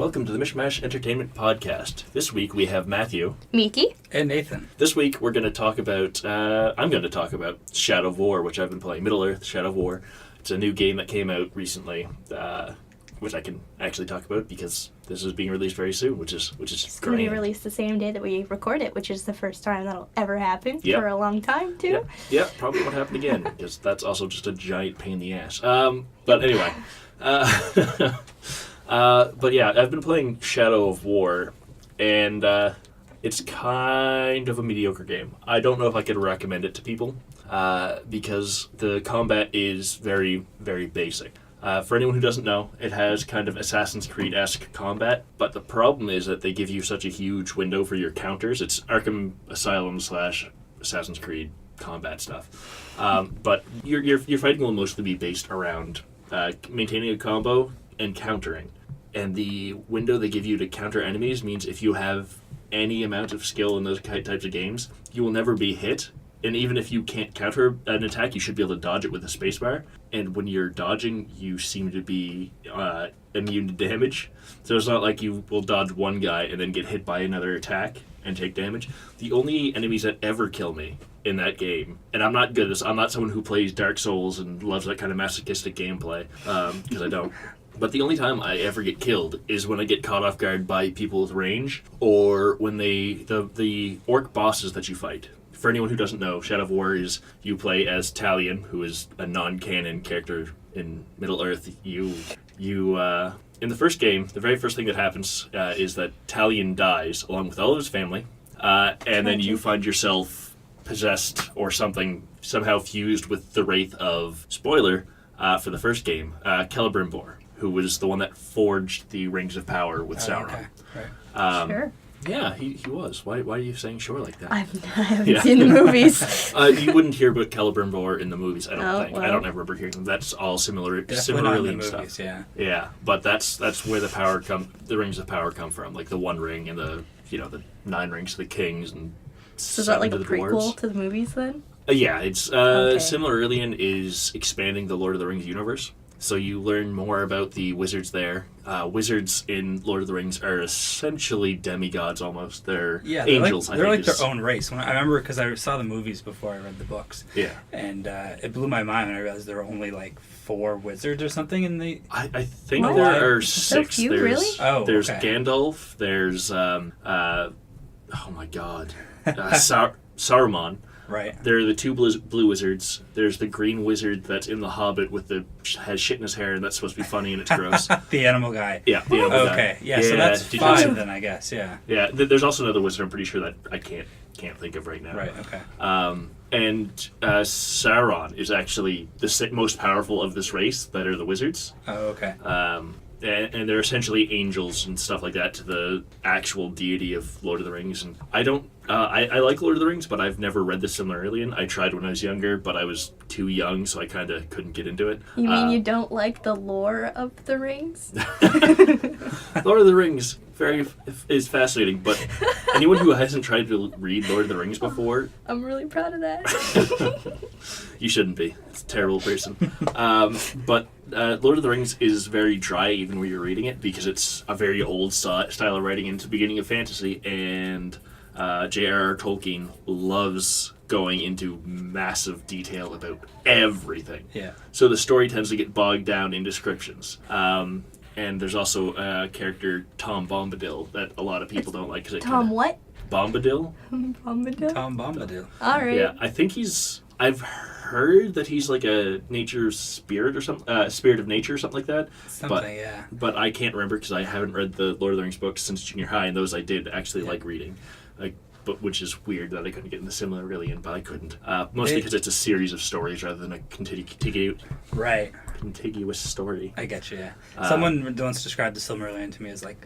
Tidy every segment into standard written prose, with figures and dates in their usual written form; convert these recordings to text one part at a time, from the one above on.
welcome to the Mishmash Entertainment Podcast. This week we have Matthew. Miki. And Nathan. This week we're going to talk about, I'm going to talk about Shadow of War, which I've been playing. Middle-earth, Shadow of War. It's a new game that came out recently, which I can actually talk about because this is being released very soon, which is It's going to be released the same day that we record it, which is the first time that'll ever happen for a long time, too. Yeah, probably won't happen again, because that's also just a giant pain in the ass. But anyway. But yeah, I've been playing Shadow of War, and it's kind of a mediocre game. I don't know if I could recommend it to people, because the combat is very, very basic. For anyone who doesn't know, it has kind of Assassin's Creed-esque combat, but the problem is that they give you such a huge window for your counters. It's Arkham Asylum / Assassin's Creed combat stuff. But your fighting will mostly be based around maintaining a combo and countering. And the window they give you to counter enemies means if you have any amount of skill in those types of games, you will never be hit. And even if you can't counter an attack, you should be able to dodge it with a spacebar. And when you're dodging, you seem to be immune to damage. So it's not like you will dodge one guy and then get hit by another attack and take damage. The only enemies that ever kill me in that game, and I'm not good at this, I'm not someone who plays Dark Souls and loves that kind of masochistic gameplay, because I don't. But the only time I ever get killed is when I get caught off guard by people with range, or when the orc bosses that you fight. For anyone who doesn't know, Shadow of War is you play as Talion, who is a non-canon character in Middle-earth. You in the first game, the very first thing that happens is that Talion dies along with all of his family, and then you find yourself possessed or something somehow fused with the wraith of, spoiler, for the first game, Celebrimbor, who was the one that forged the Rings of Power with Sauron. Okay. Right. Sure. Yeah, he was. Why are you saying sure like that? I haven't seen the movies. You wouldn't hear about Celebrimbor in the movies, I don't think. Well. I don't ever remember hearing them. That's all Definitely not in the similarly movies, stuff. yeah. Yeah, but that's where the Rings of Power come from, like the One Ring and the 9 rings to the kings and So is that like a to the prequel dwarves. to the movies then? Yeah, it's Okay. Silmarillion is expanding the Lord of the Rings universe. So you learn more about the wizards there. Wizards in Lord of the Rings are essentially demigods almost. They're angels, they're I like think. their own race. I remember because I saw the movies before I read the books. Yeah. And it blew my mind when I realized there were only like 4 wizards or something in the... I think What? there are So 6. few, there's, really? Oh, There's okay. Gandalf. There's oh my god, Saruman. Right. There are the 2 blue wizards. There's the green wizard that's in The Hobbit has shit in his hair, and that's supposed to be funny and it's gross. The animal guy. Yeah, the animal guy. Okay. Yeah, so that's did you see- 5 then, I guess. Yeah. Yeah, there's also another wizard I'm pretty sure that I can't think of right now. Right. Okay. And Sauron is actually the most powerful of this race that are the wizards. Oh, okay. And they're essentially angels and stuff like that to the actual deity of Lord of the Rings. And I don't, I like Lord of the Rings, but I've never read the Silmarillion. I tried when I was younger, but I was too young, so I kind of couldn't get into it. You mean you don't like the lore of the rings? Lord of the Rings is fascinating, but anyone who hasn't tried to read Lord of the Rings before, I'm really proud of that. you shouldn't be. It's a terrible person. But Lord of the Rings is very dry even when you're reading it because it's a very old style of writing into the beginning of fantasy, and J.R.R. Tolkien loves going into massive detail about everything. Yeah. So the story tends to get bogged down in descriptions. And there's also a character, Tom Bombadil, that a lot of people don't like. Tom what? Bombadil? Bombadil? Tom Bombadil. All right. Yeah, I think I've heard that he's like a nature spirit or something, spirit of nature or something like that. Something, yeah. But I can't remember because I haven't read the Lord of the Rings books since junior high, and those I did actually like reading. But which is weird that I couldn't get in the Silmarillion, but I couldn't. Mostly because it's a series of stories rather than a Right. contiguous story. I get you, yeah. Someone once described the Silmarillion to me as like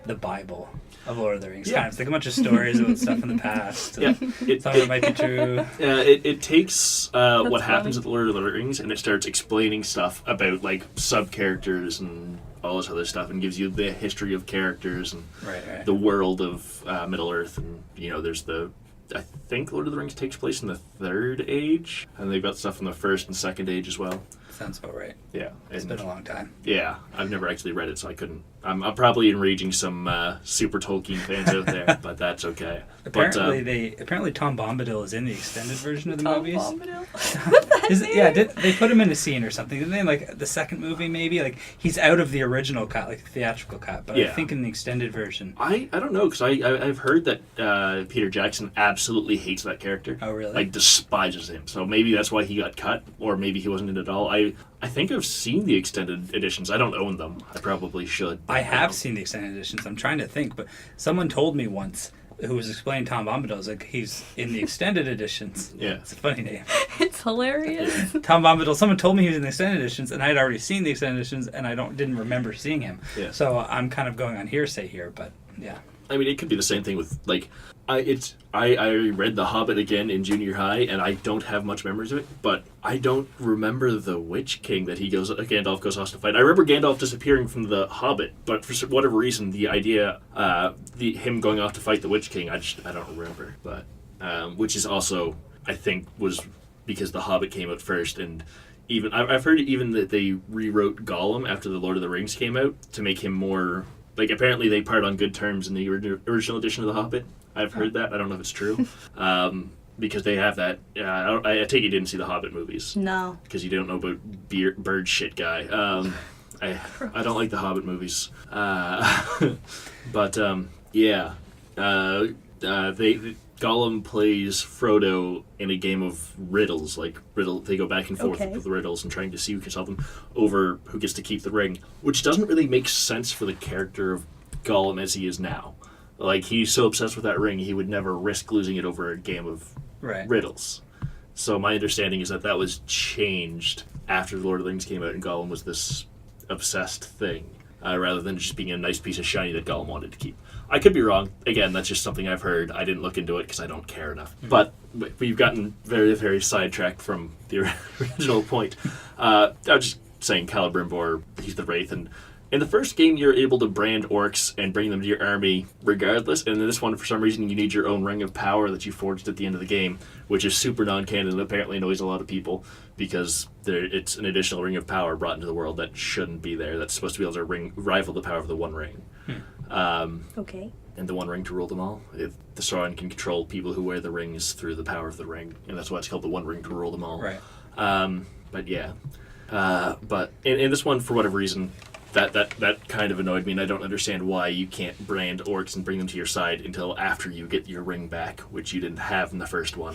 the Bible of Lord of the Rings. Yeah. Kind of. It's like a bunch of stories about stuff in the past. Yeah, Some of it might be true. it takes what happens funny. with the Lord of the Rings and it starts explaining stuff about like sub characters and all this other stuff, and gives you the history of characters and Right. the world of Middle Earth, and there's the I think Lord of the Rings takes place in the Third Age, and they've got stuff from the First and Second Age as well. Sounds about right. Yeah, It's been a long time. Yeah, I've never actually read it, so I couldn't. I'm probably enraging some super Tolkien fans out there, but that's okay. Apparently Tom Bombadil is in the extended version of the movies. Bombadil? Yeah, they put him in a scene or something, didn't they? Like the second movie, maybe. Like he's out of the original cut, like the theatrical cut. But I think in the extended version, I don't know, because I've heard that Peter Jackson absolutely hates that character. Oh, really? Like despises him. So maybe that's why he got cut, or maybe he wasn't in it at all. I think I've seen the extended editions. I don't own them. I probably should. I have seen the extended editions. I'm trying to think, but someone told me once who was explaining Tom Bombadil, was like, he's in the extended editions. Yeah. It's a funny name. It's hilarious. Tom Bombadil, someone told me he was in the extended editions, and I had already seen the extended editions, and I didn't remember seeing him. Yeah. So I'm kind of going on hearsay here, but yeah. I mean, it could be the same thing with, like, I read The Hobbit again in junior high, and I don't have much memories of it, but I don't remember the Witch King that Gandalf goes off to fight. I remember Gandalf disappearing from The Hobbit, but for whatever reason, the idea, him going off to fight the Witch King, I don't remember. But, which is also, I think, was because The Hobbit came out first, and even, I've heard even that they rewrote Gollum after The Lord of the Rings came out to make him more, like, apparently they part on good terms in the original edition of The Hobbit. I've heard that. I don't know if it's true. Because they have that. I take you didn't see the Hobbit movies. No. Because you don't know about bird shit guy. I don't like the Hobbit movies. But, yeah. Gollum plays Frodo in a game of riddles. They go back and forth with the riddles and trying to see who can solve them over who gets to keep the ring. Which doesn't really make sense for the character of Gollum as he is now. Like, he's so obsessed with that ring, he would never risk losing it over a game of riddles. So my understanding is that was changed after The Lord of the Rings came out and Gollum was this obsessed thing, rather than just being a nice piece of shiny that Gollum wanted to keep. I could be wrong. Again, that's just something I've heard. I didn't look into it because I don't care enough. Mm-hmm. But we've gotten very, very sidetracked from the original point. I was just saying Celebrimbor, he's the Wraith, and in the first game, you're able to brand orcs and bring them to your army regardless, and in this one, for some reason, you need your own ring of power that you forged at the end of the game, which is super non-canon and apparently annoys a lot of people because it's an additional ring of power brought into the world that shouldn't be there. That's supposed to be able to rival the power of the One Ring. Okay. And the One Ring to rule them all. If the Sauron can control people who wear the rings through the power of the ring, and that's why it's called the One Ring to rule them all. Right. But yeah. But in this one, for whatever reason, that kind of annoyed me, and I don't understand why you can't brand orcs and bring them to your side until after you get your ring back, which you didn't have in the first one.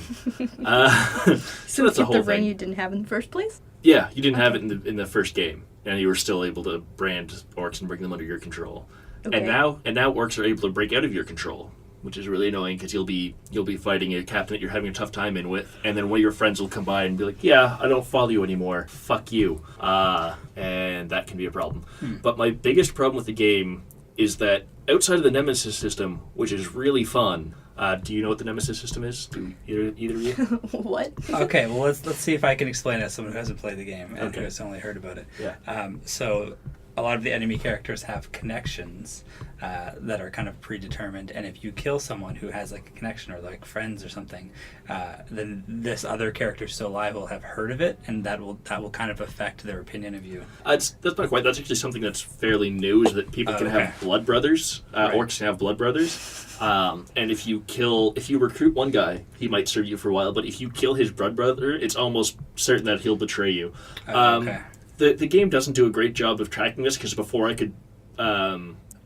So that's a whole ring you didn't have in the first place? Yeah, you didn't have it in the first game, and you were still able to brand orcs and bring them under your control. Okay. And now orcs are able to break out of your control, which is really annoying because you'll be fighting a captain that you're having a tough time in with, and then one of your friends will come by and be like, yeah, I don't follow you anymore. Fuck you. And that can be a problem. But my biggest problem with the game is that outside of the Nemesis system, which is really fun, do you know what the Nemesis system is? Do either of you? What? Okay, well, let's see if I can explain it as someone who hasn't played the game and who has only heard about it. Yeah. So a lot of the enemy characters have connections that are kind of predetermined, and if you kill someone who has like a connection or like friends or something, then this other character still alive will have heard of it, and that will kind of affect their opinion of you. That's not quite. That's actually something that's fairly new, is that people can have blood brothers. Orcs can have blood brothers. And if you recruit one guy, he might serve you for a while, but if you kill his blood brother, it's almost certain that he'll betray you. The game doesn't do a great job of tracking this, because before I could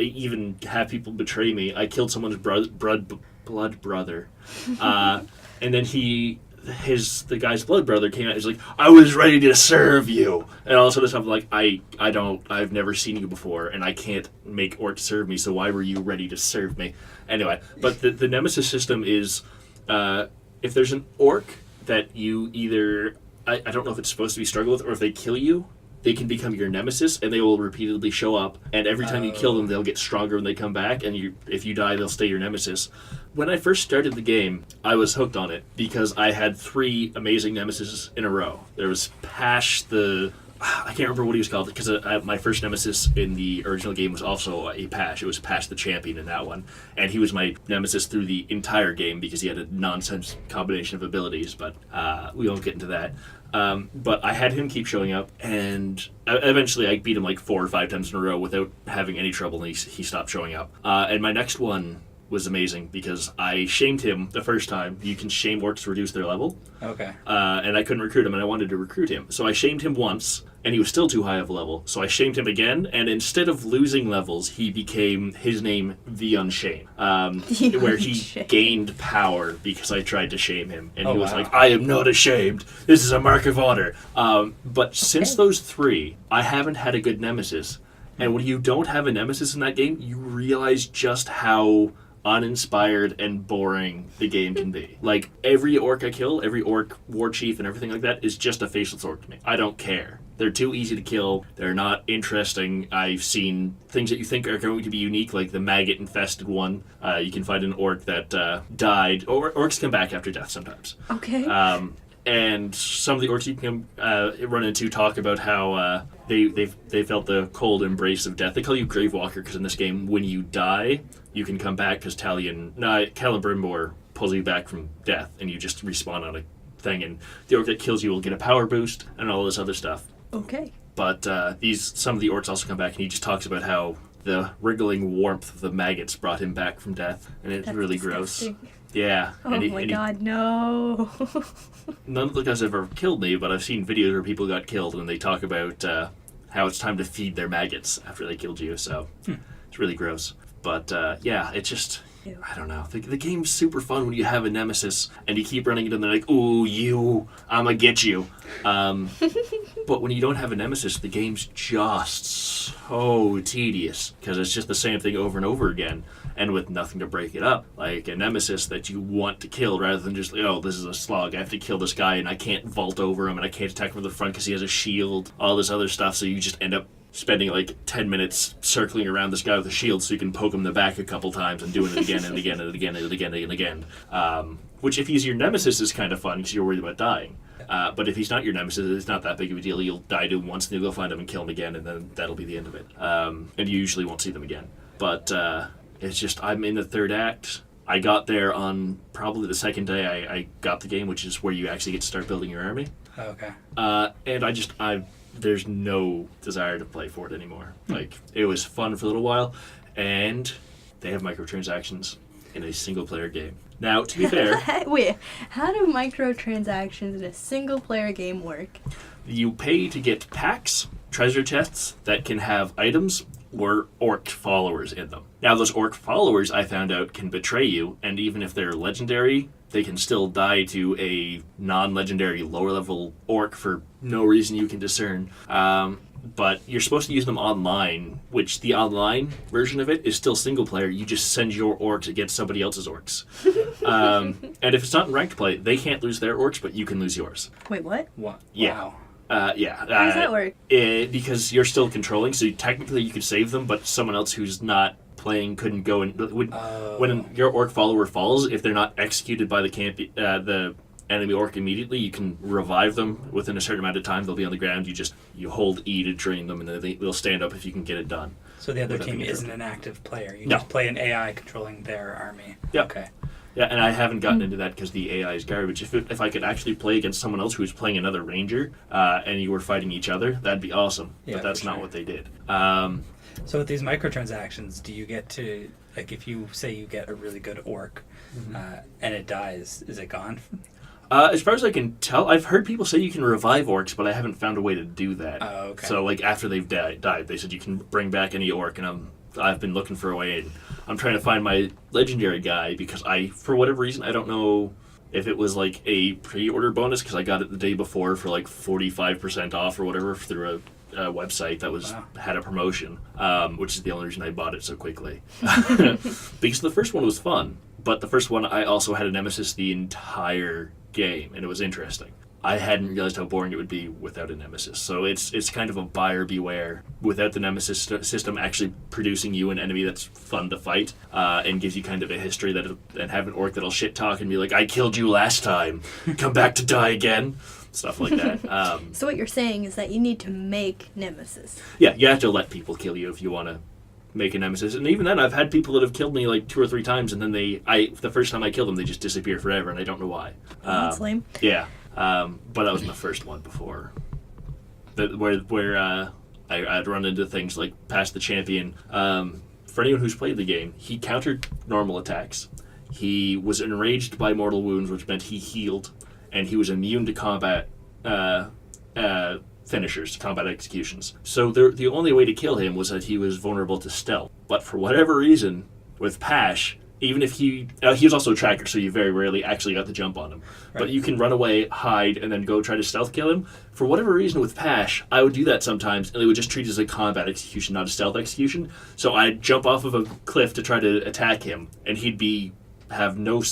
even have people betray me, I killed someone's blood brother. And then the guy's blood brother came out, he's like, I was ready to serve you. And all sort of stuff like, I've never seen you before, and I can't make orcs serve me, so why were you ready to serve me? Anyway, but the Nemesis system is, if there's an orc that you either, I don't know if it's supposed to be struggle with, or if they kill you, they can become your nemesis, and they will repeatedly show up, and every time you kill them, they'll get stronger when they come back, and if you die, they'll stay your nemesis. When I first started the game, I was hooked on it, because I had 3 amazing nemesis in a row. There was Pash, the I can't remember what he was called, because my first nemesis in the original game was also a Pash. It was Pash the Champion in that one. And he was my nemesis through the entire game because he had a nonsense combination of abilities, but we won't get into that. But I had him keep showing up, and eventually I beat him like 4 or 5 times in a row without having any trouble, and he stopped showing up. And my next one was amazing because I shamed him the first time. You can shame orcs to reduce their level. Okay. And I couldn't recruit him, and I wanted to recruit him. So I shamed him once, and he was still too high of a level. So I shamed him again, and instead of losing levels, he became his name The Unshamed, where he gained power because I tried to shame him. And he was like, I am not ashamed. This is a mark of honor. But since those 3, I haven't had a good nemesis. And when you don't have a nemesis in that game, you realize just how uninspired and boring the game can be. Like, every orc I kill, every orc war chief and everything like that is just a faceless orc to me. I don't care. They're too easy to kill. They're not interesting. I've seen things that you think are going to be unique, like the maggot-infested one. You can find an orc that died. Orcs come back after death sometimes. Okay. And some of the orcs you can run into talk about how they felt the cold embrace of death. They call you Gravewalker because in this game, when you die, you can come back because Celebrimbor pulls you back from death, and you just respawn on a thing. And the orc that kills you will get a power boost and all this other stuff. Okay. But some of the orcs also come back, and he just talks about how the wriggling warmth of the maggots brought him back from death, and it's really disgusting. Gross. Yeah. Oh my god, no. None of the guys have ever killed me, but I've seen videos where people got killed, and they talk about how it's time to feed their maggots after they killed you, so it's really gross. But yeah, it's just, I don't know. The game's super fun when you have a nemesis, and you keep running into them, and they're like, ooh, you, I'ma get you. But when you don't have a nemesis, the game's just so tedious, because it's just the same thing over and over again. And with nothing to break it up, like a nemesis that you want to kill rather than just, oh, this is a slug, I have to kill this guy and I can't vault over him and I can't attack him from the front because he has a shield, all this other stuff, so you just end up spending like 10 minutes circling around this guy with a shield so you can poke him in the back a couple times and doing it again and again and again and again and again. Which, if he's your nemesis, is kind of fun because you're worried about dying. But if he's not your nemesis, it's not that big of a deal. You'll die to him once, and you'll go find him and kill him again, and then that'll be the end of it. And you usually won't see them again. But it's just, I'm in the 3rd act. I got there on probably the 2nd day I got the game, which is where you actually get to start building your army. Oh, okay. And there's no desire to play for it anymore. Like, it was fun for a little while, and they have microtransactions in a single-player game. Now, to be fair... Wait, how do microtransactions in a single-player game work? You pay to get packs, treasure chests, that can have items or orc followers in them. Now, those orc followers, I found out, can betray you, and even if they're legendary, they can still die to a non-legendary lower-level orc for no reason you can discern. But you're supposed to use them online, which the online version of it is still single-player. You just send your orcs against somebody else's orcs. And if it's not in ranked play, they can't lose their orcs, but you can lose yours. Wait, what? What? Yeah. Wow. Yeah. How does that work? Because you're still controlling, so technically you could save them, but someone else who's not playing couldn't go and... When your orc follower falls, if they're not executed by the enemy orc immediately, you can revive them within a certain amount of time. They'll be on the ground. You hold E to drain them, and then they'll stand up if you can get it done. So the other team isn't an active player. You No. just play an AI controlling their army. Yep. Okay. Yeah, and I haven't gotten into that because the AI is garbage. If I could actually play against someone else who's playing another ranger, and you were fighting each other, that'd be awesome. Yeah, but that's for not sure. what they did. So with these microtransactions, do you get to, like, if you say you get a really good orc and it dies, is it gone? As far as I can tell, I've heard people say you can revive orcs, but I haven't found a way to do that. Oh, okay. So, like, after they've died, they said you can bring back any orc, and I've been looking for a way, and I'm trying to find my legendary guy, because for whatever reason, I don't know if it was, like, a pre-order bonus, because I got it the day before for, like, 45% off or whatever through a website that had a promotion, which is the only reason I bought it so quickly. Because the first one was fun, but the first one I also had a nemesis the entire game, and it was interesting. I hadn't realized how boring it would be without a nemesis. So it's kind of a buyer beware. Without the nemesis system actually producing you an enemy that's fun to fight, and gives you kind of a history and have an orc that'll shit talk and be like, I killed you last time, come back to die again. stuff like that. So what you're saying is that you need to make nemesis. Yeah, you have to let people kill you if you want to make a nemesis. And even then, I've had people that have killed me like 2 or 3 times, and then the first time I kill them, they just disappear forever, and I don't know why. That's lame. Yeah, but that was my first one before, where I'd run into things like past the champion. For anyone who's played the game, he countered normal attacks. He was enraged by mortal wounds, which meant he healed, and he was immune to combat finishers, combat executions. So the only way to kill him was that he was vulnerable to stealth. But for whatever reason, with Pash, even if he was also a tracker, so you very rarely actually got the jump on him. Right. But you can run away, hide, and then go try to stealth kill him. For whatever reason with Pash, I would do that sometimes, and they would just treat it as a combat execution, not a stealth execution. So I'd jump off of a cliff to try to attack him, and he'd have no...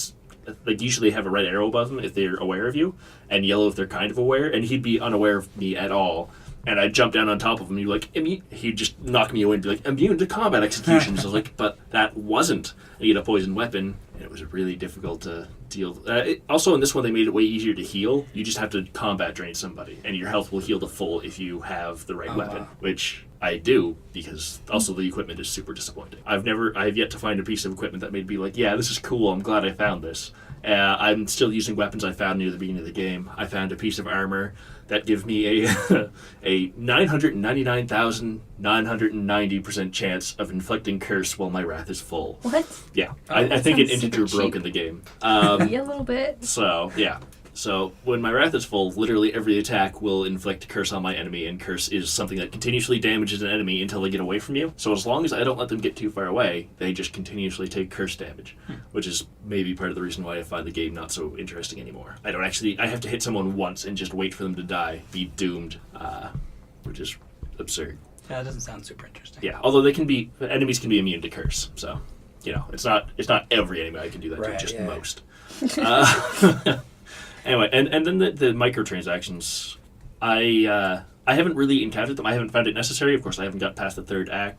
Like, usually have a red arrow above them if they're aware of you, and yellow if they're kind of aware, and he'd be unaware of me at all. And I'd jump down on top of him, and he'd just knock me away and be like, immune to combat executions. I was like, but that wasn't. And he had a poison weapon, and it was really difficult to deal. Also, in this one, they made it way easier to heal. You just have to combat drain somebody, and your health will heal to full if you have the right weapon, which I do, because also the equipment is super disappointing. I have yet to find a piece of equipment that made me like, yeah, this is cool, I'm glad I found this. I'm still using weapons I found near the beginning of the game. I found a piece of armor that gave me a 999,990% chance of inflicting curse while my wrath is full. What? Yeah, I think an integer broke in the game. Yeah, a little bit. So, yeah. So when my wrath is full, literally every attack will inflict curse on my enemy, and curse is something that continuously damages an enemy until they get away from you. So as long as I don't let them get too far away, they just continuously take curse damage, which is maybe part of the reason why I find the game not so interesting anymore. I have to hit someone once and just wait for them to die, be doomed, which is absurd. Yeah, that doesn't sound super interesting. Yeah, although enemies can be immune to curse, so, it's not every enemy I can do that to, just most. Anyway, and then the microtransactions, I haven't really encountered them. I haven't found it necessary. Of course, I haven't got past the 3rd act.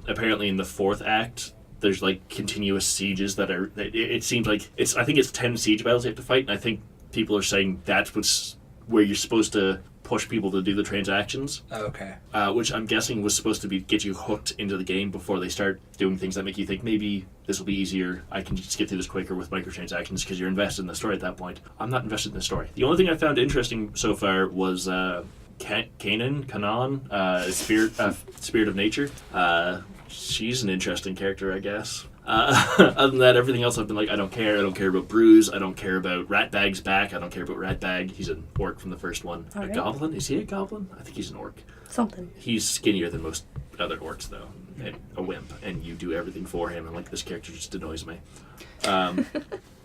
Apparently, in the 4th act, there's like continuous sieges that are. It seems like I think it's 10 siege battles you have to fight, and I think people are saying that's where you're supposed to push people to do the transactions. Oh, okay. Which I'm guessing was supposed to get you hooked into the game before they start doing things that make you think maybe this will be easier. I can just get through this quicker with microtransactions because you're invested in the story at that point. I'm not invested in the story. The only thing I found interesting so far was Kanan, Spirit of Nature. She's an interesting character, I guess. Other than that, everything else I've been like, I don't care. I don't care about Bruise. I don't care about Ratbag's back. I don't care about Ratbag. He's an orc from the first one. All right. Goblin? Is he a goblin? I think he's an orc. Something. He's skinnier than most other orcs, though. And a wimp. And you do everything for him. And, this character just annoys me.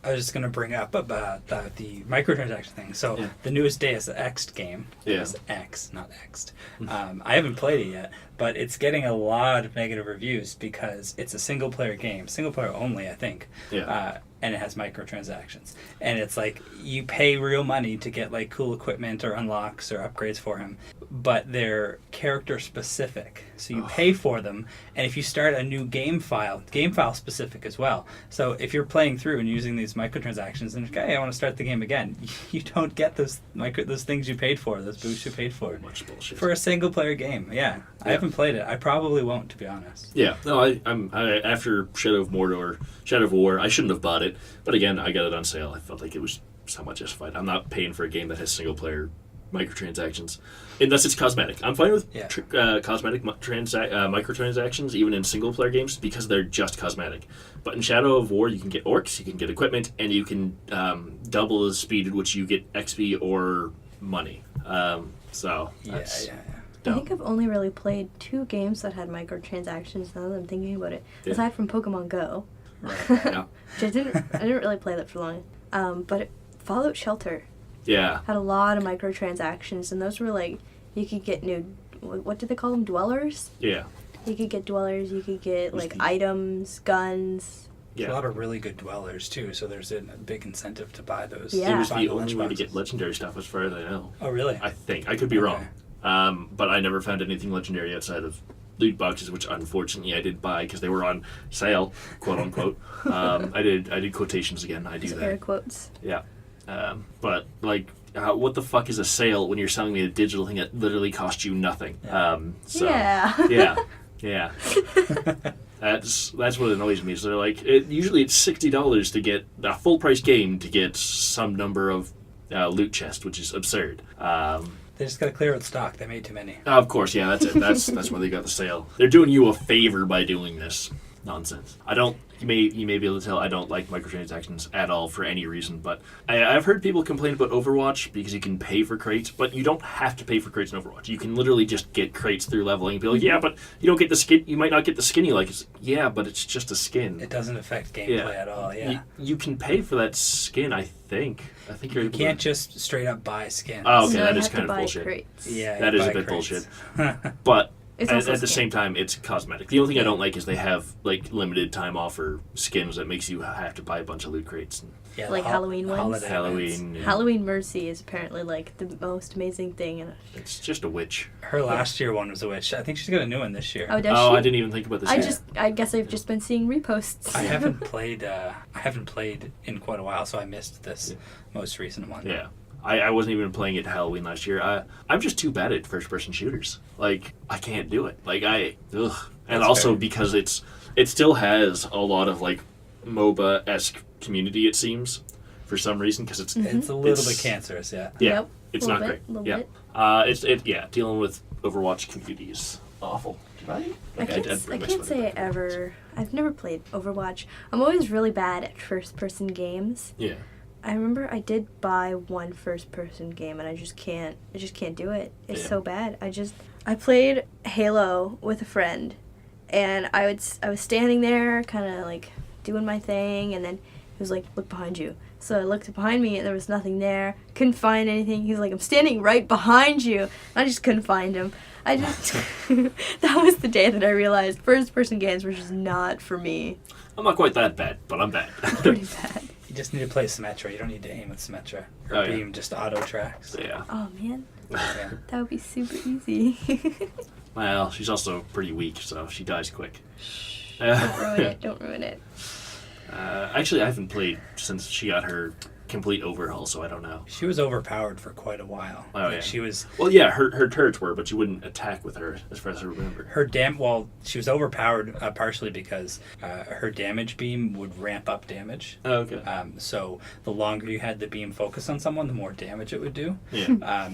I was just going to bring up about the microtransaction thing. So the newest Deus Ex game, Deus Ex, not X'd. I haven't played it yet, but it's getting a lot of negative reviews because it's a single-player game, single-player only, I think. Yeah. And it has microtransactions. And it's like you pay real money to get cool equipment or unlocks or upgrades for him, but they're character specific. So you pay for them, and if you start a new game file specific as well. So if you're playing through and using these microtransactions and I want to start the game again, you don't get those things you paid for, those boosts you paid for. Much bullshit. For a single player game. Yeah. I haven't played it. I probably won't, to be honest. Yeah. No, I'm after Shadow of War, I shouldn't have bought it. But again, I got it on sale. I felt like it was somewhat justified. I'm not paying for a game that has single-player microtransactions, unless it's cosmetic. I'm fine with cosmetic microtransactions, even in single-player games, because they're just cosmetic. But in Shadow of War, you can get orcs, you can get equipment, and you can double the speed at which you get XP or money. So that's... Yeah. I think I've only really played 2 games that had microtransactions now that I'm thinking about it, aside from Pokemon Go. Right. Yeah. Which I didn't really play that for long. But Fallout Shelter had a lot of microtransactions, and those were you could get new, what do they call them, dwellers? Yeah. You could get dwellers, you could get items, guns. There's a lot of really good dwellers too, so there's a big incentive to buy those. Yeah. It was the only way to get legendary stuff as far as I know. Oh really? I think. I could be wrong. But I never found anything legendary outside of loot boxes, which unfortunately I did buy because they were on sale, quote unquote. I did quotations again. I do that. Air quotes. Yeah. But what the fuck is a sale when you're selling me a digital thing that literally costs you nothing? Yeah. Yeah. That's what annoys me. So they're like, usually it's $60 to get a full price game to get some number of loot chest, which is absurd. They just got to clear out stock. They made too many. Of course, yeah, that's it. That's why they got the sale. They're doing you a favor by doing this nonsense. You may be able to tell I don't like microtransactions at all for any reason, but I've heard people complain about Overwatch because you can pay for crates, but you don't have to pay for crates in Overwatch. You can literally just get crates through leveling and be like, yeah, but you don't get the skin. You might not get the skin you like. Yeah, but it's just a skin. It doesn't affect gameplay at all. Yeah. You can pay for that skin, I think. You can't just straight up buy skins. Oh, okay, No, that you is have kind to of buy bullshit. crates. Yeah, that is a bit bullshit. But at the same time, it's cosmetic. The only thing I don't like is they have like limited time offer skins that makes you have to buy a bunch of loot crates. Yeah, like Halloween ones. Halloween. Yeah. Halloween Mercy is apparently like the most amazing thing. It's just a witch. Her last year one was a witch. I think she's got a new one this year. Oh, does Oh, she? I didn't even think about this. I guess I've just been seeing reposts. I haven't played. I haven't played in quite a while, so I missed this most recent one. Yeah. I wasn't even playing it Halloween last year. I'm just too bad at first-person shooters. Like, I can't do it. Like, And That's also fair. because it still has a lot of, like, MOBA-esque community, it seems, for some reason, because it's... It's a little bit cancerous, yeah. Yeah, Yep, it's little not bit, great. little Yeah. bit. Dealing with Overwatch community is awful. I can't say I've never played Overwatch. I'm always really bad at first-person games. Yeah. I remember I did buy one first-person game, and I just can't do it. It's so bad. I played Halo with a friend, and I was standing there, kind of like doing my thing, and then he was like, "Look behind you." So I looked behind me, and there was nothing there. Couldn't find anything. He's like, "I'm standing right behind you." And I just couldn't find him. That was the day that I realized first-person games were just not for me. I'm not quite that bad, but I'm bad. Pretty bad. You just need to play Symmetra. You don't need to aim with Symmetra. Or Beam just auto tracks. Yeah. Oh man, Yeah. that would be super easy. Well, she's also pretty weak, so she dies quick. Don't ruin it. Don't ruin it. Actually, I haven't played since she got her complete overhaul, so I don't know. She was overpowered for quite a while. Oh, yeah. She was... Well, yeah, her turrets were, but you wouldn't attack with her, as far as I remember. she was overpowered partially because her damage beam would ramp up damage. Oh, okay. So the longer you had the beam focus on someone, the more damage it would do. Yeah.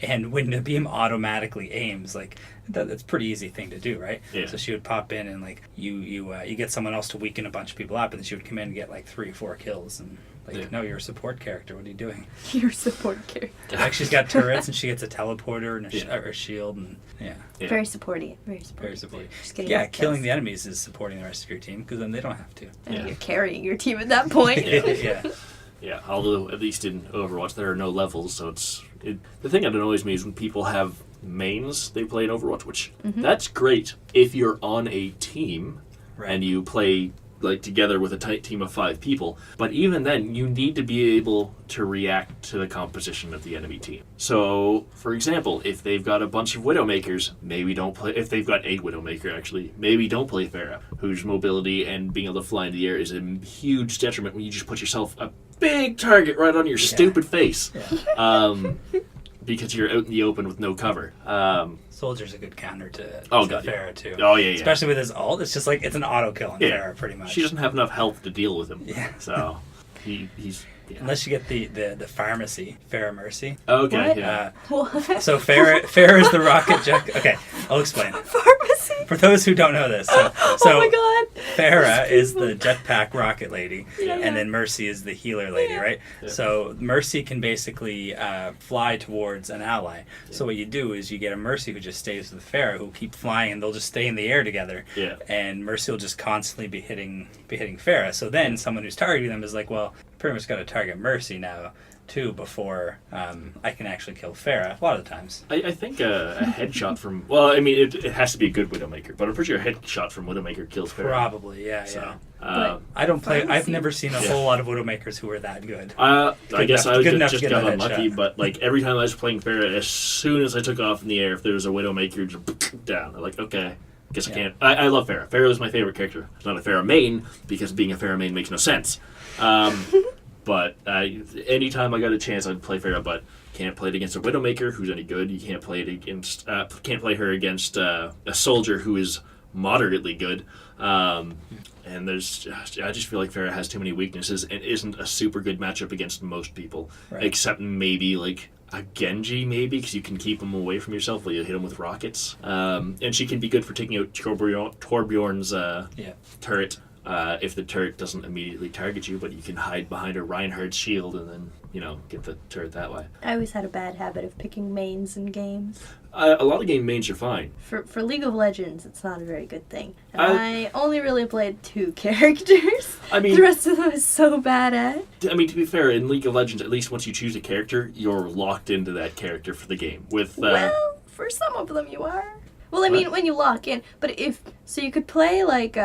And when the beam automatically aims, like that's a pretty easy thing to do, right? Yeah. So she would pop in and like you get someone else to weaken a bunch of people up, and then she would come in and get like 3 or 4 kills and. Like, no, you're a support character. What are you doing? You're a support character. Like, she's got turrets, and she gets a teleporter and a shield, and yeah. Very supporty. Very Very supporty. supporting. Just getting Yeah, kills. killing the enemies is supporting the rest of your team, because then they don't have to. And Yeah. you're carrying your team at that point. Yeah. Yeah, although at least in Overwatch there are no levels, so the thing that annoys me is when people have mains they play in Overwatch, which that's great if you're on a team Right. and you play like together with a tight team of 5 people. But even then, you need to be able to react to the composition of the enemy team. So, for example, if they've got a bunch of Widowmakers, maybe don't play. If they've got a Widowmaker, actually, maybe don't play Pharah, whose mobility and being able to fly in the air is a huge detriment when you just put yourself a big target right on your stupid face. Yeah. Because you're out in the open with no cover. Soldier's a good counter to God, Pharah, too. Oh, yeah. Especially with his ult, it's just like, it's an auto kill on Pharah, pretty much. She doesn't have enough health to deal with him. Yeah. So, he's... Yeah. Unless you get the pharmacy, Pharah Mercy. Okay, What? yeah. What? So Pharah is the rocket jet. Okay, I'll explain. Pharmacy? For those who don't know this. So Oh my god. Pharah is the jetpack rocket lady, Yeah. and then Mercy is the healer lady, right? Yeah. So Mercy can basically fly towards an ally. So what you do is you get a Mercy who just stays with Pharah, who keep flying, and they'll just stay in the air together. Yeah. And Mercy will just constantly be hitting Pharah. So then someone who's targeting them is like, well, pretty much got to target Mercy now too before I can actually kill Pharah a lot of the times. I think a headshot from... Well, I mean, it has to be a good Widowmaker, but I'm pretty sure a headshot from Widowmaker kills Pharah. Probably, yeah, So, yeah. I don't play... I've Pharmacy. never seen a whole lot of Widowmakers who are that good. I guess enough- I good enough just to get got a unlucky, headshot. but like every time I was playing Pharah, as soon as I took off in the air, if there was a Widowmaker, just down. I'm like, okay, guess I can't. I love Pharah. Pharah is my favorite character. It's not a Pharah main, because being a Pharah main makes no sense. But anytime I got a chance, I'd play Pharah. But can't play it against a Widowmaker who's any good. You can't play it against. Can't play her against a soldier who is moderately good. And I just feel like Pharah has too many weaknesses and isn't a super good matchup against most people, except maybe like a Genji, maybe, because you can keep him away from yourself while you hit him with rockets. And she can be good for taking out Torbjorn's turret. If the turret doesn't immediately target you, but you can hide behind a Reinhardt's shield and then, get the turret that way. I always had a bad habit of picking mains in games. A lot of game mains are fine. For League of Legends, it's not a very good thing. And I only really played 2 characters. I mean, the rest of them is so bad at. I mean, to be fair, in League of Legends, at least once you choose a character, you're locked into that character for the game. Well, for some of them you are. Well, I mean, when you lock in, but so you could play like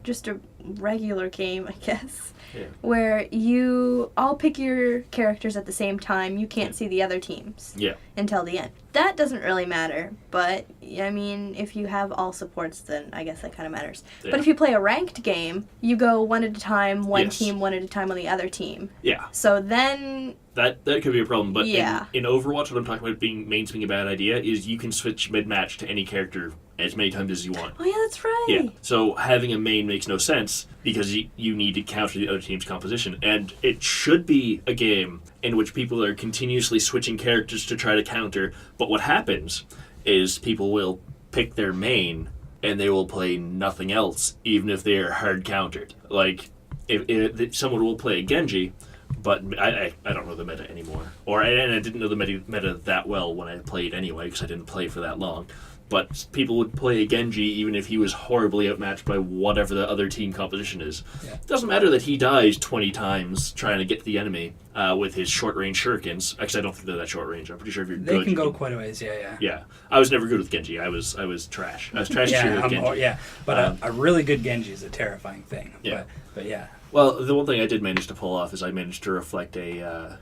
just a regular game, I guess, where you all pick your characters at the same time. You can't see the other teams until the end. That doesn't really matter, but I mean, if you have all supports, then I guess that kind of matters. Yeah. But if you play a ranked game, you go one at a time, one team, one at a time on the other team. Yeah. So then that could be a problem, but in Overwatch, what I'm talking about mains being a bad idea is you can switch mid-match to any character as many times as you want. Oh yeah, that's right. Yeah, so having a main makes no sense because you need to counter the other team's composition, and it should be a game in which people are continuously switching characters to try to counter, but what happens is people will pick their main and they will play nothing else, even if they are hard countered. Like, if someone will play a Genji, but I don't know the meta anymore. And I didn't know the meta that well when I played anyway, because I didn't play for that long. But people would play a Genji even if he was horribly outmatched by whatever the other team composition is. Yeah. It doesn't matter that he dies 20 times trying to get to the enemy with his short-range shurikens. Actually, I don't think they're that short-range. I'm pretty sure if you're good... They can go quite a ways, yeah. Yeah. I was never good with Genji. I was trash. I was trash with Genji. But a really good Genji is a terrifying thing. Yeah. But yeah. Well, the one thing I did manage to pull off is I managed to reflect a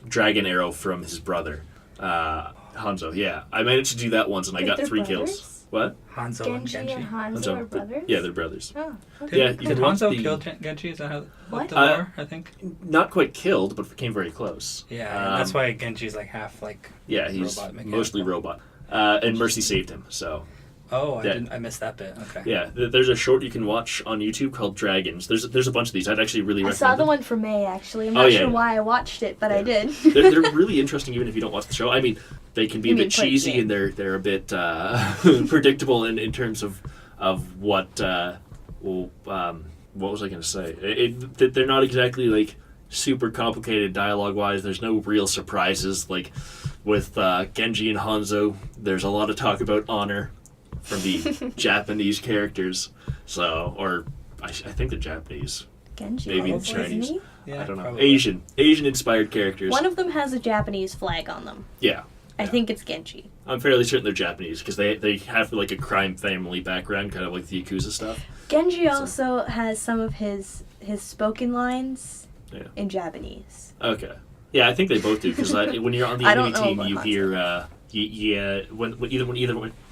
dragon arrow from his brother. Hanzo, yeah. I managed to do that once and I got 3 kills. What? Hanzo Genji and Genji. and Hanzo are brothers? Yeah, they're brothers. Oh, okay. Did Hanzo kill Genji? Is that how the lore, I think? Not quite killed, but came very close. Yeah, that's why Genji's like half he's robot mostly robot. And Mercy saved him, so... Oh, I missed that bit. Okay. Yeah, there's a short you can watch on YouTube called Dragons. There's a bunch of these. I'd actually really recommend I saw the one for May, actually. I'm not sure why I watched it, but I did. they're really interesting even if you don't watch the show. I mean, they can be a bit cheesy and they're a bit predictable in terms of what was I going to say? They're not exactly like super complicated dialogue-wise. There's no real surprises. Like with Genji and Hanzo, there's a lot of talk about honor from the Japanese characters. Or I think they're Japanese. Genji, maybe Chinese. Yeah, I don't know. Probably. Asian-inspired characters. One of them has a Japanese flag on them. Yeah. I think it's Genji. I'm fairly certain they're Japanese because they have like a crime family background, kind of like the Yakuza stuff. Genji also has some of his spoken lines in Japanese. Okay. Yeah, I think they both do because when you're on the enemy team, you hear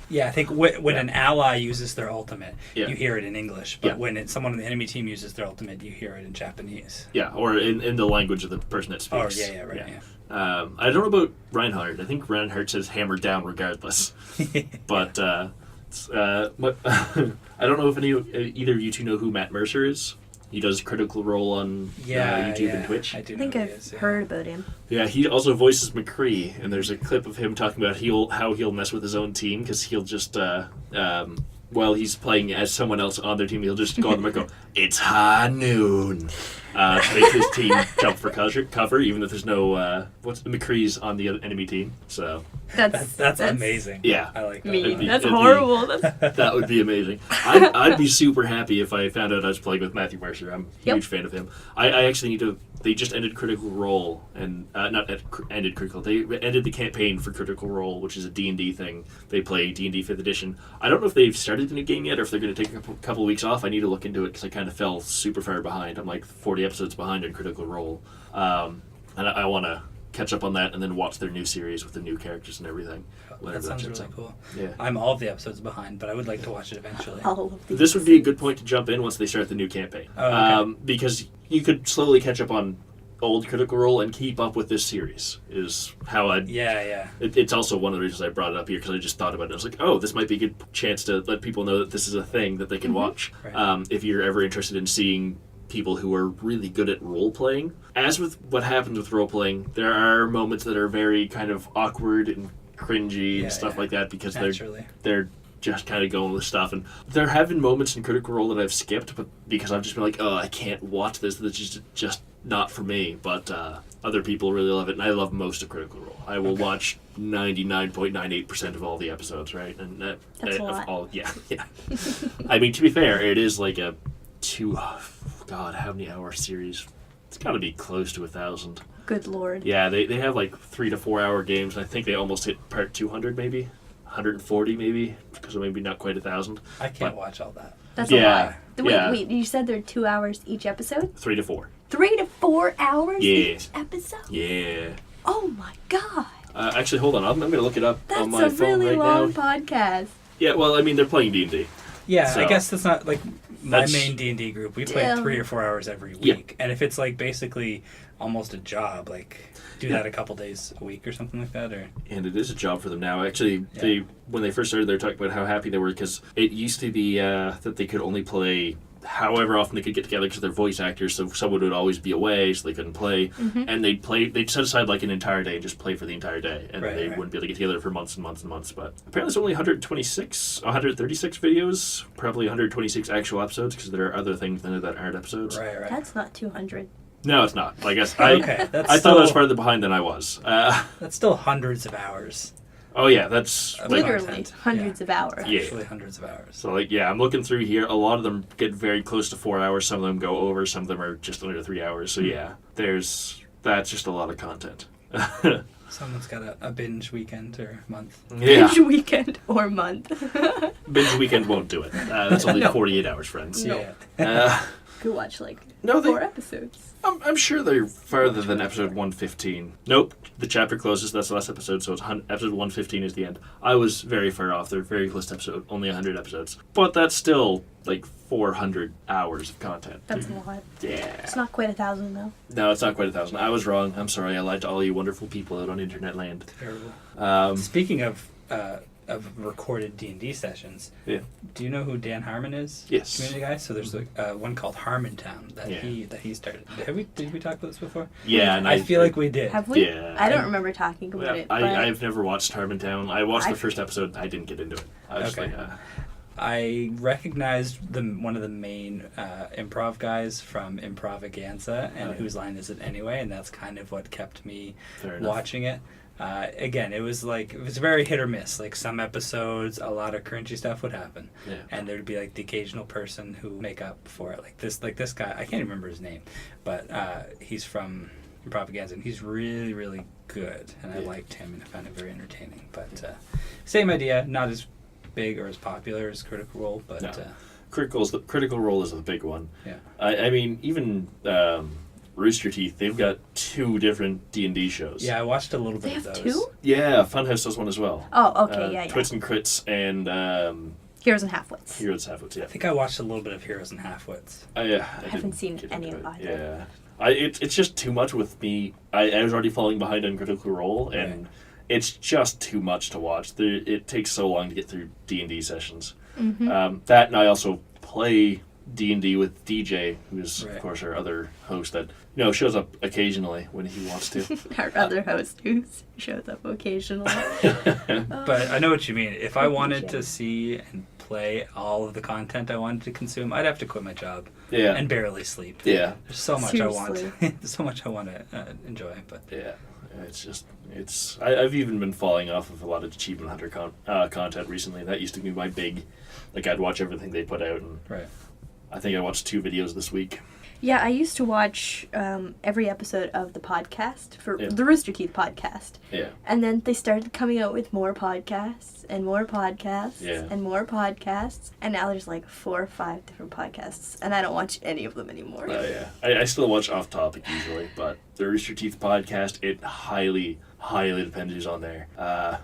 Yeah, I think when an ally uses their ultimate, you hear it in English. But when someone on the enemy team uses their ultimate, you hear it in Japanese. Yeah, or in the language of the person that speaks. Oh, yeah, right. Yeah. I don't know about Reinhardt. I think Reinhardt says hammer down regardless. But I don't know if either of you two know who Matt Mercer is. He does Critical Role on YouTube and Twitch. I think I've heard about him. Yeah, he also voices McCree, and there's a clip of him talking about how he'll mess with his own team because he'll just while he's playing as someone else on their team, he'll just go on the mic and go, "It's high noon," to make his team jump for cover, even if there's no McCree's on the enemy team. So that's amazing. Yeah, I like that. Mean. That's horrible. That would be amazing. I'd be super happy if I found out I was playing with Matthew Mercer. I'm a huge fan of him. I actually need to. They just ended Critical Role, and ended Critical. They ended the campaign for Critical Role, which is a D&D thing. They play D&D 5th edition. I don't know if they've started the new game yet, or if they're going to take a couple of weeks off. I need to look into it because I kind of fell super far behind. I'm like 40 episodes behind in Critical Role, and I want to catch up on that and then watch their new series with the new characters and everything. That sounds really ships cool. Yeah. I'm all of the episodes behind, but I would like to watch it eventually. All of these. This would be a good point to jump in once they start the new campaign. Oh, okay. Because you could slowly catch up on old Critical Role and keep up with this series, is how I'd... Yeah. It's also one of the reasons I brought it up here, because I just thought about it. I was like, oh, this might be a good chance to let people know that this is a thing that they can watch. Right. If you're ever interested in seeing people who are really good at role-playing. As with what happens with role-playing, there are moments that are very kind of awkward and cringy and stuff like that, because they're just kind of going with stuff. And there have been moments in Critical Role that I've skipped, but because I've just been like, oh, I can't watch this. This is just not for me. But other people really love it, and I love most of Critical Role. I will watch 99.98% of all the episodes, right? And that's a lot. Yeah. I mean, to be fair, it is like a God, how many hour series? It's got to be close to 1,000. Good Lord. Yeah, they have like 3 to 4 hour games. And I think they almost hit part 200, maybe 140, maybe, because maybe not quite 1,000. I can't watch all that. That's a lot. Wait, you said they're 2 hours each episode? 3 to 4. 3 to 4 hours each episode? Yeah. Oh my God. Actually, hold on. I'm going to look it up on my That's a phone really right long now. podcast. Yeah, well, I mean, they're playing D&D. Yeah, So, I guess that's not like my that's- main D&D group. We play Damn. 3 or 4 hours every Yeah. week, and if it's like basically almost a job, like do that a couple days a week or something like that, or And it is a job for them now. Actually, when they first started, they were talking about how happy they were, because it used to be that they could only play however often they could get together, because they're voice actors, so someone would always be away, so they couldn't play. And they'd set aside like an entire day and just play for the entire day, and they wouldn't be able to get together for months and months and months. But apparently it's only 136 videos, probably 126 actual episodes, because there are other things in there that aren't episodes. right. That's not 200. No, it's not. I guess Okay, that's I thought I was still- farther behind than I was. That's still hundreds of hours. Oh yeah, that's Of like, Literally content. hundreds of hours. Yeah. Actually, hundreds of hours. so like I'm looking through here. A lot of them get very close to 4 hours. Some of them go over. Some of them are just under 3 hours. So yeah, that's just a lot of content. Someone's got a binge weekend or month. Yeah, Binge weekend or month. binge weekend won't do it. That's only 48 hours, friends. No. Yeah. Could watch like No, 4 episodes. I'm sure they're farther than episode 115. Nope, the chapter closes. That's the last episode, so it's episode 115 is the end. I was very far off. They're very close to episode, only 100 episodes. But that's still like 400 hours of content. That's a lot. Yeah. It's not quite 1,000 though. No, it's not quite 1,000. I was wrong. I'm sorry. I lied to all you wonderful people out on internet land. Terrible. Speaking of recorded D&D sessions, Yeah. do you know who Dan Harmon is? Yes. Community guy. So there's one called Harmontown that he started. Did we talk about this before? Yeah, and I feel like we did. Have we? Yeah. I don't remember talking about it. But I've never watched Harmontown. I watched the first episode. I didn't get into it. I was Okay. just like, I recognized one of the main improv guys from Improvaganza, and whose line is it anyway? And that's kind of what kept me fair enough. watching it. Again, it was very hit or miss. Like some episodes, a lot of cringy stuff would happen, Yeah. and there'd be like the occasional person who would make up for it. Like this guy, I can't remember his name, but he's from Improvaganza, and he's really, really good, and I liked him and I found it very entertaining. But same idea, not as big or as popular as Critical Role, but No. Critical Role is the big one. yeah. I mean, even Rooster Teeth, they've got 2 different D&D shows. Yeah, I watched a little they bit have of those. 2? Yeah, Funhouse does one as well. Oh, okay, yeah. Twits and Crits and Heroes and Halfwits. Heroes Halfwits, yeah. I think I watched a little bit of Heroes and Halfwits. I haven't didn't seen get any into of it. either. Yeah. It's just too much with me. I was already falling behind on Critical Role, and it's just too much to watch. It takes so long to get through D&D sessions. That, and I also play D&D with DJ, who's of course our other host that shows up occasionally when he wants to. Our other host who shows up occasionally. But I know what you mean. If I wanted DJ. to see and play all of the content I wanted to consume, I'd have to quit my job Yeah. and barely sleep. Yeah. There's so much Seriously. There's so much I want to enjoy, but Yeah. I've even been falling off of a lot of Achievement Hunter content recently. That used to be my big, I'd watch everything they put out, and right. I think I watched 2 videos this week. Yeah, I used to watch every episode of the podcast for Yeah. the Rooster Teeth podcast. Yeah. And then they started coming out with more podcasts and more podcasts Yeah. and more podcasts. And now there's like 4 or 5 different podcasts. And I don't watch any of them anymore. Oh, yeah. I still watch Off Topic usually, but the Rooster Teeth podcast, it highly depends who's on there. I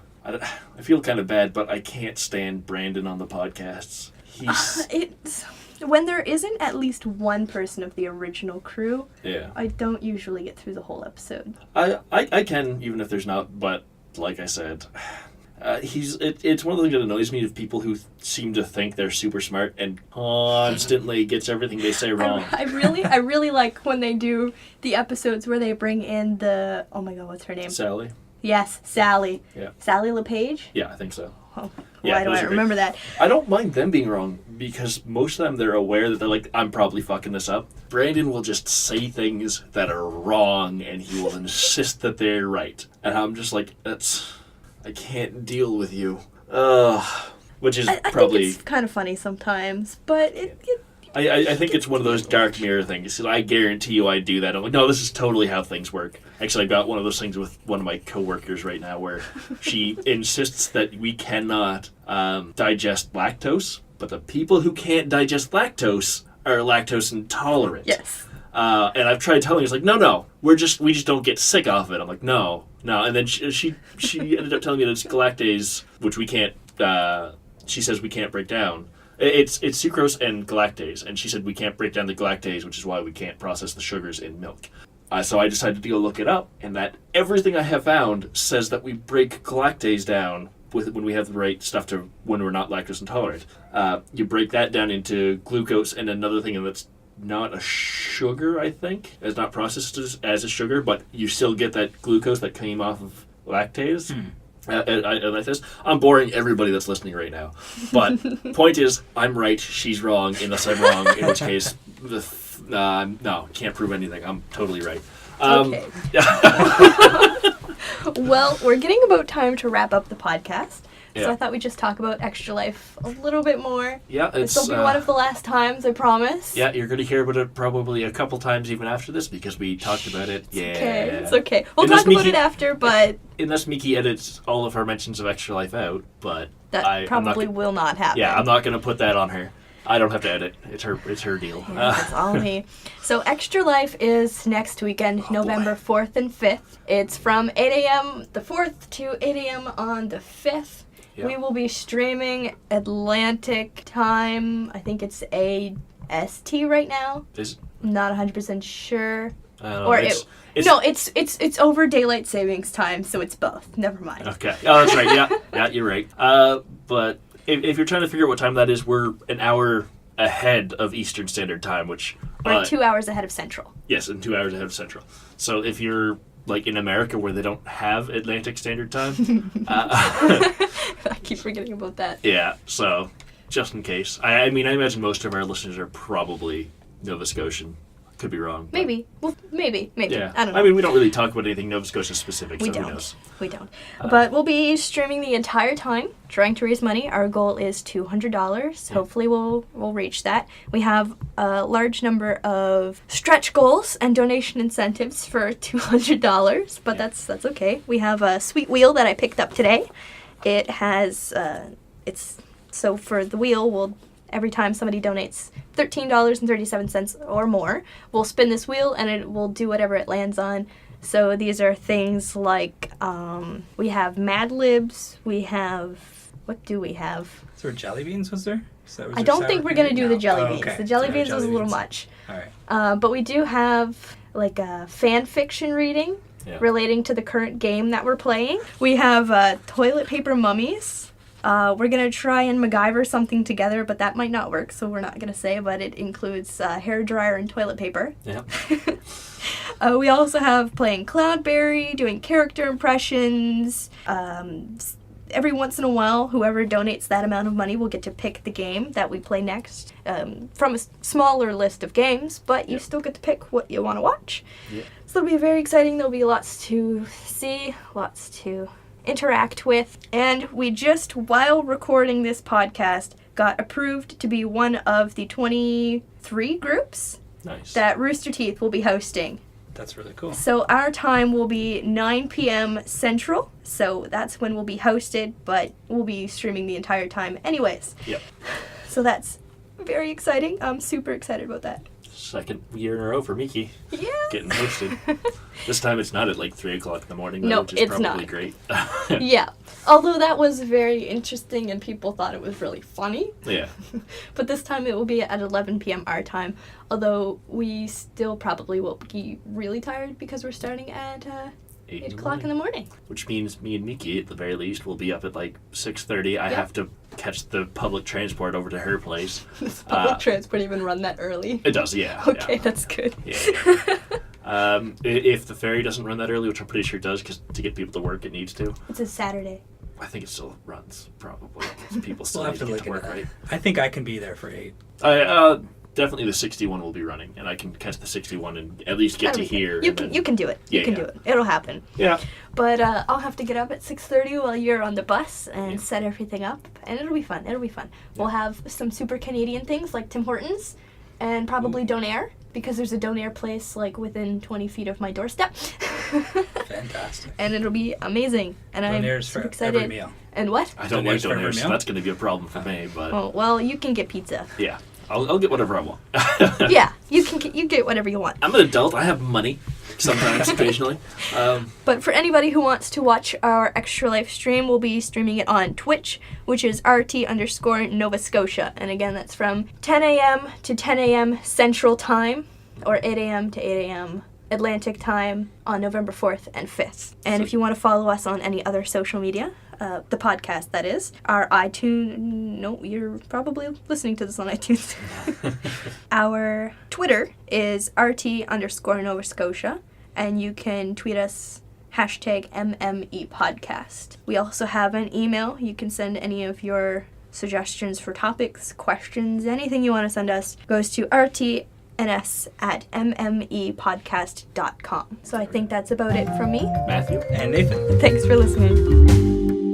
feel kind of bad, but I can't stand Brandon on the podcasts. He's... When there isn't at least one person of the original crew, Yeah. I don't usually get through the whole episode. I can, even if there's not, but like I said, it's one of the things that annoys me of people who seem to think they're super smart and constantly gets everything they say wrong. I really like when they do the episodes where they bring in the, oh my god, what's her name? Sally? Yes, Sally. Yeah. Sally LePage? Yeah, I think so. Oh, Yeah, why do those I are great. remember that? I don't mind them being wrong because most of them, they're aware that they're like, I'm probably fucking this up. Brandon will just say things that are wrong and he will insist that they're right. And I'm just like, I can't deal with you. Which is I probably... think it's kind of funny sometimes, but I think it's one of those dark mirror things. I guarantee you I do that. I'm like, no, this is totally how things work. Actually, I've got one of those things with one of my coworkers right now where she insists that we cannot digest lactose, but the people who can't digest lactose are lactose intolerant. yes. And I've tried telling her, it's like, no, we just don't get sick off it. I'm like, no. And then she ended up telling me that it's galactase, which we can't, she says we can't break down. It's sucrose and galactase, and she said we can't break down the galactase, which is why we can't process the sugars in milk. So I decided to go look it up, and that everything I have found says that we break galactase down when we have the right stuff to when we're not lactose intolerant. You break that down into glucose and another thing that's not a sugar, I think. It's not processed as a sugar, but you still get that glucose that came off of lactase. Like this. I'm boring everybody that's listening right now. But point is, I'm right, she's wrong, unless I'm wrong, in which case, no, can't prove anything. I'm totally right. Okay. Well, we're getting about time to wrap up the podcast. So Yeah. I thought we'd just talk about Extra Life a little bit more. Yeah, This will be one of the last times, I promise. Yeah, you're going to hear about it probably a couple times even after this because we talked about it. Yeah. It's okay. We'll Unless talk about Miki- it after, but Unless Miki edits all of her mentions of Extra Life out, but that I'm not probably gonna- will not happen. Yeah, I'm not going to put that on her. I don't have to edit. It's her deal. Yeah, that's all me. So Extra Life is next weekend, November 4th and 5th. It's from 8 a.m. the 4th to 8 a.m. on the 5th. Yeah. We will be streaming Atlantic time. I think it's AST right now. Is I'm not 100% sure. or It's over daylight savings time, so it's both. Never mind. Okay. Oh, that's right. Yeah, you're right. But if you're trying to figure out what time that is, we're an hour ahead of Eastern Standard Time, which We're 2 hours ahead of Central. yes, and 2 hours ahead of Central. So if you're like in America where they don't have Atlantic Standard Time, I keep forgetting about that. yeah. So just in case, I mean, I imagine most of our listeners are probably Nova Scotian. Could be wrong. but- Maybe. Well, maybe. Yeah. I don't know. I mean, we don't really talk about anything Nova Scotia specific, We so who don't. knows? We don't. But we'll be streaming the entire time, trying to raise money. Our goal is $200. Hopefully we'll reach that. We have a large number of stretch goals and donation incentives for $200, but that's okay. We have a sweet wheel that I picked up today. It has so for the wheel, every time somebody donates $13.37 or more, we'll spin this wheel and it will do whatever it lands on. So these are things like we have Mad Libs, we have, what do we have? Is there jelly beans, was there? I don't think we're going to do the jelly beans. Okay. The jelly Sorry, beans was a little beans. much. All right. But we do have like a fan fiction reading Yeah. relating to the current game that we're playing. We have toilet paper mummies. We're going to try and MacGyver something together, but that might not work, so we're not going to say, but it includes hair dryer and toilet paper. Yeah. We also have playing Cloudberry, doing character impressions. Every once in a while, whoever donates that amount of money will get to pick the game that we play next from a smaller list of games, but you Yep. still get to pick what you want to watch. Yeah. So it'll be very exciting. There'll be lots to see, lots to interact with. And we just, while recording this podcast, got approved to be one of the 23 groups Nice. that Rooster Teeth will be hosting. That's really cool. So our time will be 9 p.m. Central. So that's when we'll be hosted, but we'll be streaming the entire time anyways. Yep. So that's very exciting. I'm super excited about that. Second year in a row for Miki Yeah. getting hosted. This time it's not at like 3 o'clock in the morning, though, No, which is it's probably not. great. Yeah. Although that was very interesting and people thought it was really funny. Yeah. But this time it will be at 11 p.m. our time. Although we still probably will be really tired because we're starting at 8 o'clock in the morning. Which means me and Miki, at the very least, will be up at like 6:30. I have to catch the public transport over to her place. Does public transport even run that early? It does, yeah. Okay, yeah. that's good. Yeah. If the ferry doesn't run that early, which I'm pretty sure it does, because to get people to work it needs to. It's a Saturday. I think it still runs, probably. People still We'll need have to to get to look work, into right? that. I think I can be there for 8. Definitely the 61 will be running, and I can catch the 61 and at least get to here. You and can then- you can do it. You Yeah, can yeah. do it. It'll happen. Yeah. But I'll have to get up at 6:30 while you're on the bus and Yeah. set everything up, and it'll be fun. It'll be fun. We'll have some super Canadian things like Tim Hortons, and probably Donair because there's a Donair place like within 20 feet of my doorstep. Fantastic. And it'll be amazing. And I'm Donair's super for excited. every meal. And what? I don't like Donair's for every Donair, so meal? that's going to be a problem for me, but Oh well, you can get pizza. yeah. I'll get whatever I want. Yeah, you get whatever you want. I'm an adult. I have money. Sometimes, occasionally. But for anybody who wants to watch our Extra Life stream, we'll be streaming it on Twitch, which is RT_Nova Scotia. And again, that's from 10 a.m. to 10 a.m. Central Time, or 8 a.m. to 8 a.m. Atlantic Time on November 4th and 5th. And if you want to follow us on any other social media, the podcast, that is, our iTunes... No, you're probably listening to this on iTunes. Our Twitter is RT_Nova Scotia, and you can tweet us #MME podcast. We also have an email. You can send any of your suggestions for topics, questions, anything you want to send us goes to rtns@mmepodcast.com. So I think that's about it from me. Matthew? And Nathan. Thanks for listening.